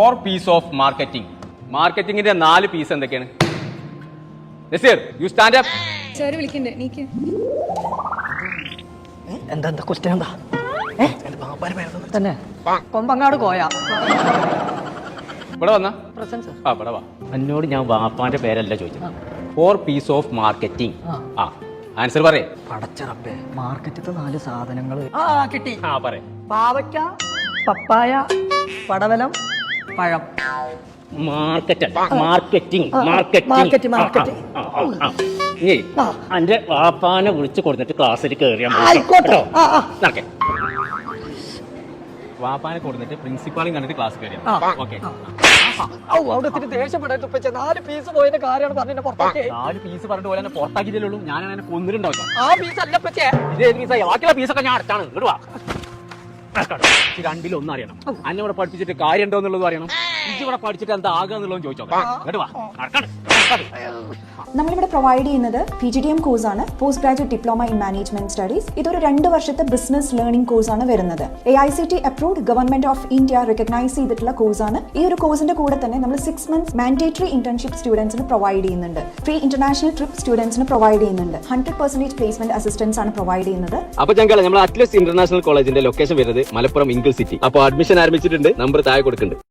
4 piece of marketing. മാർക്കറ്റിംഗിന്റെ 4 piece എന്തൊക്കെയാണ്? Naseer, you stand up. Sir വിളിക്കണ്ടേ? നീക്ക്. എന്താ ക്വസ്റ്റ്യൻ എന്താ? തന്നെ കൊമ്പങ്ങാട് കോയ ഇവിടെ വന്ന പ്രസൻസ് ഇവിടെ വാ. എന്നോട് ഞാൻ വാപ്പാന്റെ പേരല്ല ചോദിച്ചത്. 4 പീസ് ഓഫ് മാർക്കറ്റിംഗ്. ആൻസർ പറയേ. പടച്ചറപ്പേ, മാർക്കറ്റത്തെ 4 സാധനങ്ങൾ കിട്ടി. പറയേ. പാവയ്ക്ക, പപ്പായ, പടവലം, പഴം. എന്റെ വാപ്പാനെ വിളിച്ചു കൊടുത്തിട്ട് ക്ലാസ്സിൽ കയറിയാ വാപ്പാനെ കൊടുത്തിട്ട് പ്രിൻസിപ്പാളും കണ്ടിട്ട് ക്ലാസ് കയറിയാ. ഓക്കെ. അവിടെ ദേഷ്യപ്പെടാൻ 4 പീസ് പോയതിന്റെ കാര്യമാണ് പറഞ്ഞ പുറത്താക്കി. 4 പീസ് പറഞ്ഞിട്ട് പോലെ പുറത്താക്കിയതേ ഞാനാണ് എന്നെ കൊന്നിട്ടുണ്ടാവും. ആ പീസ് അല്ല പച്ചേ, ഇതേ പീസായി. ബാക്കിയുള്ള പീസൊക്കെ ഞാൻ അടച്ചാണ്. ഇടുവാ. രണ്ടിലൊന്നും അറിയണം. അന്നെ ഇവിടെ പഠിപ്പിച്ചിട്ട് കാര്യം ഉണ്ടോ എന്നുള്ളത് അറിയണം. ഇവിടെ പഠിച്ചിട്ട് എന്താ ആകുക എന്നുള്ളത് ചോദിച്ചോ. കേട്ടുവാ. നമ്മളിവിടെ പ്രൊവൈഡ് ചെയ്യുന്നത് PGDM കോഴ്സാണ്, post graduate diploma in management studies. ഇതൊരു 2 വർഷത്തെ ബിസിനസ് ലേണിംഗ് കോഴ്സാണ് വരുന്നത്. AICT approved, government of India recognise ചെയ്തിട്ടുള്ള കോഴ്സാണ്. ഈ ഒരു കോഴ്സിന്റെ കൂടെ തന്നെ നമ്മൾ 6 മന്ത്സ് മാൻഡേറ്ററി ഇന്റേൺഷിപ്പ് സ്റ്റുഡൻസിന് പ്രൊവൈഡ് ചെയ്യുന്നുണ്ട്. ഫ്രീ ഇന്റർനാഷണൽ ട്രിപ്പ് സ്റ്റുഡൻസിന് പ്രൊവൈഡ് ചെയ്യുന്നുണ്ട്. 100% പ്ലേസ്മെന്റ് അസിസ്റ്റൻസ് ആണ് പ്രൊവൈഡ് ചെയ്യുന്നത്. അപ്പൊ ഞങ്ങൾ നമ്മൾ അറ്റ്ലസ് ഇന്റർനാഷണൽ കോളേജിന്റെ ലൊക്കേഷൻ വരുന്നത് മലപ്പുറം ഇംഗിൾ സിറ്റി. അപ്പോൾ അഡ്മിഷൻ ആരംഭിച്ചിട്ടുണ്ട്. നമ്പർ താഴെ കൊടുക്കുന്നുണ്ട്.